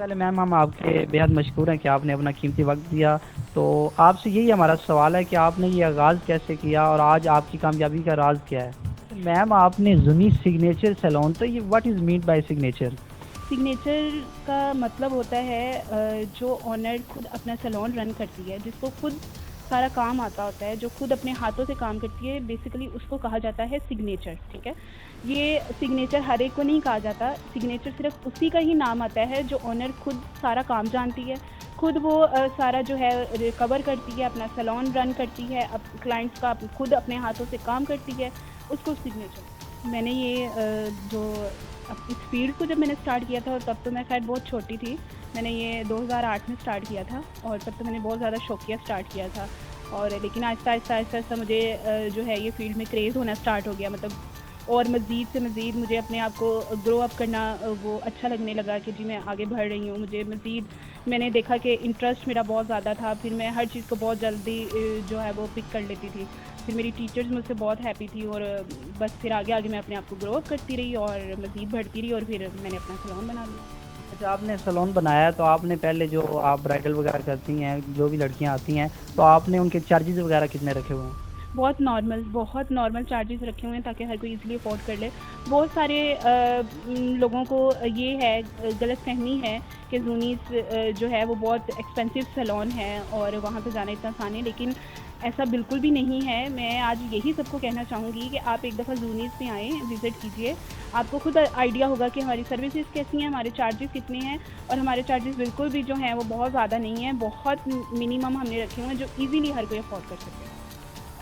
पहले मैम हम आपके बेहद मशहूर हैं कि आपने अपना कीमती वक्त दिया। तो आपसे यही हमारा सवाल है कि आपने ये आगाज़ कैसे किया और आज आपकी कामयाबी का राज क्या है। मैम आपने जुनी सिग्नेचर सैलून, तो ये what is mean by signature. Signature का मतलब होता है जो ओनर खुद अपना सैलून रन करती है, जिसको खुद सारा काम आता होता है, जो खुद अपने हाथों से काम करती है, बेसिकली उसको कहा जाता है सिग्नेचर। ठीक है, ये सिग्नेचर हर एक को नहीं कहा जाता। सिग्नेचर सिर्फ उसी का ही नाम आता है जो ओनर खुद सारा काम जानती है, खुद वो सारा जो है कवर करती है, अपना सैलून रन करती है, अब क्लाइंट्स का खुद अपने हाथों से काम करती है, उसको सिग्नेचर। मैंने ये जो अब इस फील्ड को जब मैंने स्टार्ट किया था तब तो मैं शायद बहुत छोटी थी। मैंने ये 2008 में स्टार्ट किया था और तब तो मैंने बहुत ज़्यादा शौकिया स्टार्ट किया था। और लेकिन आहिस्ता आहिस्ता आहिस्ता आहिस्ता मुझे जो है ये फील्ड में क्रेज़ होना स्टार्ट हो गया, मतलब और मज़ीद से मज़ीद मुझे अपने आप को ग्रो अप करना वो अच्छा लगने लगा कि जी मैं आगे बढ़ रही हूँ। मुझे मज़ीद मैंने देखा कि इंटरेस्ट मेरा बहुत ज़्यादा था, फिर मैं हर चीज़ को बहुत जल्दी जो है वो पिक कर लेती थी। फिर मेरी टीचर्स मुझसे बहुत हैप्पी थी और बस फिर आगे आगे मैं अपने आप को ग्रो अप करती रही और मज़ीद बढ़ती रही और फिर मैंने अपना सैलून बना लिया। अच्छा, आपने सैलून बनाया तो आपने पहले जो आप ब्राइडल वगैरह करती हैं, जो भी लड़कियां आती हैं, तो आपने उनके चार्जेस वगैरह कितने रखे हुए हैं। बहुत नॉर्मल चार्जेस रखे हुए हैं ताकि हर कोई इजीली अफोर्ड कर ले। बहुत सारे लोगों को ये है गलतफहमी है कि जूनीस जो है वो बहुत एक्सपेंसिव सैलून है और वहाँ पे जाना इतना आसान है, लेकिन ऐसा बिल्कुल भी नहीं है। मैं आज यही सबको कहना चाहूँगी कि आप एक दफ़ा जूनीस में आएँ, विज़िट कीजिए, आपको खुद आइडिया होगा कि हमारी सर्विसेज कैसी हैं, हमारे चार्जेस कितने हैं। और हमारे चार्जेस बिल्कुल भी जो हैं वो बहुत ज़्यादा नहीं हैं, बहुत मिनिमम हमने रखे हुए हैं जो ईज़िली हर कोई अफोर्ड कर सके।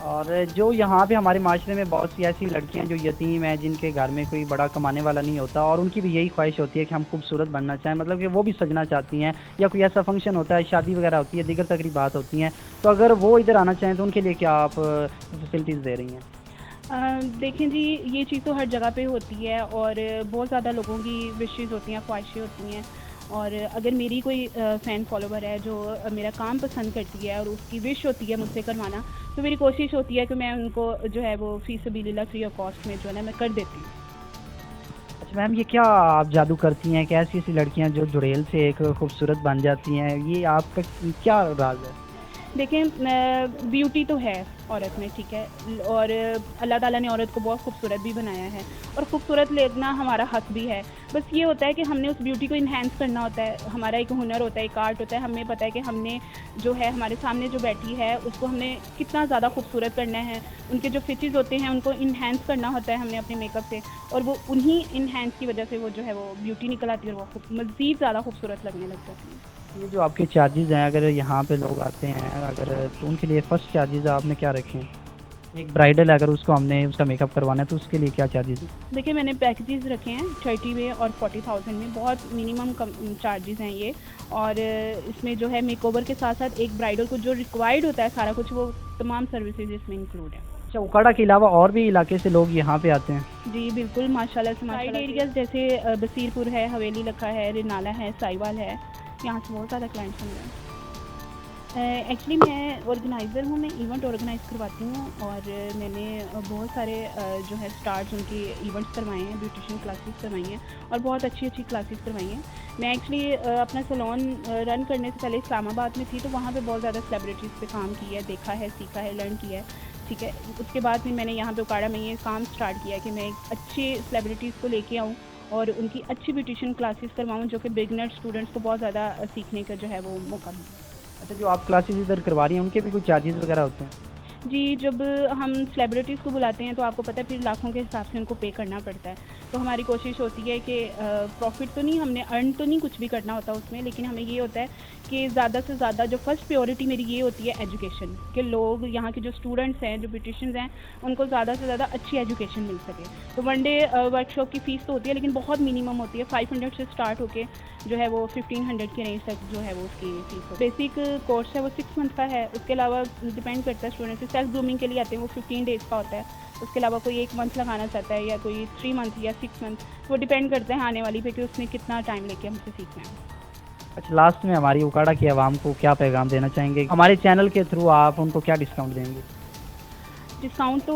और जो यहाँ पे हमारे माशरे में बहुत सी ऐसी लड़कियाँ जो यतीम हैं, जिनके घर में कोई बड़ा कमाने वाला नहीं होता और उनकी भी यही ख्वाहिश होती है कि हम खूबसूरत बनना चाहें, मतलब कि वो भी सजना चाहती हैं, या कोई ऐसा फंक्शन होता है, शादी वगैरह होती है, दीगर तकरीबात होती हैं, तो अगर वो इधर आना चाहें तो उनके लिए क्या आप फैसिलिटीज़ दे रही हैं। देखें जी, ये चीज़ तो हर जगह पे होती है और बहुत ज़्यादा लोगों की विशेज़ होती हैं, ख्वाहिशें होती हैं। और अगर मेरी कोई फ़ैन फॉलोवर है जो मेरा काम पसंद करती है और उसकी विश होती है मुझसे करवाना, तो मेरी कोशिश होती है कि मैं उनको जो है वो फ़ी सबीलिल्लाह फ्री ऑफ कॉस्ट में जो है ना मैं कर देती हूँ। अच्छा मैम, ये क्या आप जादू करती हैं कि ऐसी ऐसी लड़कियाँ जो जुड़ेल से एक खूबसूरत बन जाती हैं, ये आपका क्या राज है। देखें ब्यूटी तो है औरत में, ठीक है, और अल्लाह ताला ने औरत को बहुत खूबसूरत भी बनाया है और खूबसूरत लगना हमारा हक भी है। बस ये होता है कि हमने उस ब्यूटी को इन्हेंस करना होता है, हमारा एक हुनर होता है, एक आर्ट होता है। हमें पता है कि हमने जो है हमारे सामने जो बैठी है उसको हमने कितना ज़्यादा खूबसूरत करना है, उनके जो फीचर्स होते हैं उनको इन्हेंस करना होता है हमने अपने मेकअप से, और वो उन्हीं इन्हेंस की वजह से वो जो है वो ब्यूटी निकल आती है और वो मज़ीद ज़्यादा खूबसूरत लगने लग जाती है। ये जो आपके चार्जेस हैं, अगर यहाँ पे लोग आते हैं अगर, तो उनके लिए फर्स्ट चार्जेस आपने क्या रखे हैं। एक ब्राइडल अगर उसको हमने उसका मेकअप करवाना है तो उसके लिए क्या चार्जेस हैं। देखिए मैंने पैकेजेस रखे हैं 30 में और 40,000 में, बहुत मिनिमम कम चार्जेस हैं ये। और इसमें जो है मेकओवर के साथ साथ एक ब्राइडल को जो रिक्वायर्ड होता है सारा कुछ, वो तमाम सर्विसेज इसमें इंक्लूड है। अच्छा, उकाड़ा के अलावा और भी इलाके से लोग यहाँ पे आते हैं। जी बिल्कुल, माशाल्लाह से माशाल्लाह। साइड एरियाज जैसे बसीरपुर है, हवेली लखा है, रिनाला है, साहिवाल है, यहाँ से बहुत ज़्यादा क्लाइंट्स मिल रहे हैं। एक्चुअली मैं ऑर्गेनाइज़र हूँ, मैं इवेंट ऑर्गेनाइज़ करवाती हूँ और मैंने बहुत सारे जो है स्टार्स उनके इवेंट्स करवाए हैं, ब्यूटिशियन क्लासेस करवाई हैं और बहुत अच्छी अच्छी क्लासेस करवाई हैं। मैं एक्चुअली अपना सैलून रन करने से पहले इस्लामाबाद में थी, तो वहाँ पे बहुत ज़्यादा सेलिब्रिटीज़ पे काम किया है, देखा है, सीखा है, लर्न किया है। ठीक है, उसके बाद फिर मैंने यहाँ पे उकाड़ा में ये काम स्टार्ट किया कि मैं अच्छे सेलिब्रिटीज़ को लेके आऊँ और उनकी अच्छी ब्यूटिशियन क्लासेस करवाऊँ, जो कि बिगनर स्टूडेंट्स को बहुत ज़्यादा सीखने का जो है वो मौका मिले। अच्छा, जो आप क्लासेस इधर करवा रही हैं उनके भी कुछ चार्जेस वगैरह होते हैं। जी, जब हम सेलिब्रिटीज़ को बुलाते हैं तो आपको पता है फिर लाखों के हिसाब से उनको पे करना पड़ता है। तो हमारी कोशिश होती है कि प्रॉफ़िट तो नहीं, हमने अर्न तो नहीं कुछ भी करना होता उसमें, लेकिन हमें ये होता है कि ज़्यादा से ज़्यादा जो फर्स्ट प्रायोरिटी मेरी ये होती है एजुकेशन, कि लोग यहाँ के जो स्टूडेंट्स हैं, जो ब्यूटिशियंस हैं, उनको ज़्यादा से ज़्यादा अच्छी एजुकेशन मिल सके। तो वन डे वर्कशॉप की फ़ीस तो होती है लेकिन बहुत मिनिमम होती है, 500 से स्टार्ट होके जो है वो 1500 के रेंज तक जो है वो उसकी फ़ीस हो। बेसिक कोर्स है वो 6 मंथ का है, उसके अलावा डिपेंड करता है स्टूडेंट से। सेल्फ ग्रूमिंग के लिए आते हैं वो 15 डेज़ का होता है, उसके अलावा कोई 1 मंथ लगाना चाहता है या कोई 3 मंथ या 6 मंथ, वो डिपेंड करता है आने वाली पे कि उसने कितना टाइम लेके हमसे सीखना है। अच्छा, लास्ट में हमारी उकाड़ा की आवाम को क्या पैगाम देना चाहेंगे, हमारे चैनल के थ्रू आप उनको क्या डिस्काउंट देंगे। डिस्काउंट तो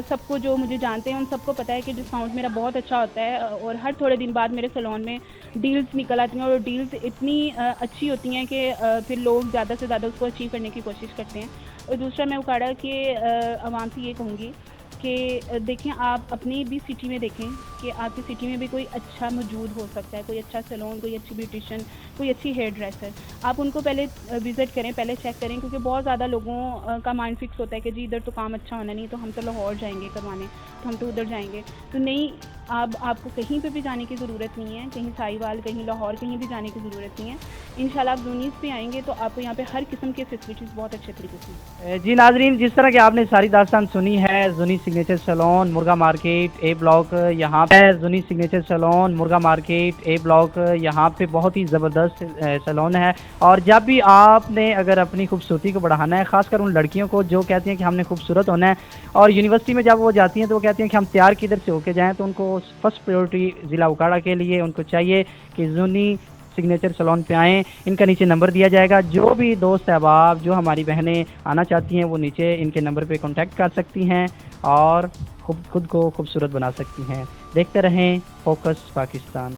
सबको जो मुझे जानते हैं उन सबको पता है कि डिस्काउंट मेरा बहुत अच्छा होता है और हर थोड़े दिन बाद मेरे सैलून में डील्स निकल आती हैं और डील्स इतनी अच्छी होती हैं कि फिर लोग ज़्यादा से ज़्यादा उसको अचीव करने की कोशिश करते हैं। और दूसरा मैं उकाड़ा के आवाम से ये कहूँगी कि देखें आप अपनी भी सिटी में देखें कि आपकी सिटी में भी कोई अच्छा मौजूद हो सकता है, कोई अच्छा सैलून, कोई अच्छी ब्यूटिशियन, कोई अच्छी हेयर ड्रेसर। आप उनको पहले विज़िट करें, पहले चेक करें, क्योंकि बहुत ज़्यादा लोगों का माइंड फिक्स होता है कि जी इधर तो काम अच्छा होना नहीं, तो हम तो लाहौर जाएंगे करवाने, तो हम तो उधर जाएंगे। तो नहीं, आपको कहीं पे भी जाने की ज़रूरत नहीं है, कहीं साहिवाल, कहीं लाहौर, कहीं भी जाने की ज़रूरत नहीं है। इंशाल्लाह आप जूनीस पे आएंगे तो आपको यहाँ पे हर किस्म की फैसिलिटीज़ बहुत अच्छे तरीके से। जी नाजरीन, जिस तरह की आपने सारी दास्तान सुनी है, जुनी सिग्नेचर सैलून मुर्गा मार्केट ए ब्लॉक यहाँ पे जुनी सिग्नेचर सैलून मुर्गा मार्केट ए ब्लॉक यहाँ पे बहुत ही ज़बरदस्त सैलून है। और जब भी आपने अगर अपनी खूबसूरती को बढ़ाना है, ख़ासकर उन लड़कियों को जो कहती हैं कि हमने खूबसूरत होना है, और यूनिवर्सिटी में जब वो जाती हैं तो वो कहती हैं कि हम तैयार किधर से होके जाएँ, तो उनको फर्स्ट प्रायोरिटी ज़िला उकाड़ा के लिए उनको चाहिए कि जुनी सिग्नेचर सैलून पे आएँ। इनका नीचे नंबर दिया जाएगा। जो भी दोस्त अहबाब, जो हमारी बहनें आना चाहती हैं, वो नीचे इनके नंबर पे कांटेक्ट कर सकती हैं और खुद को खूबसूरत बना सकती हैं। देखते रहें फोकस पाकिस्तान।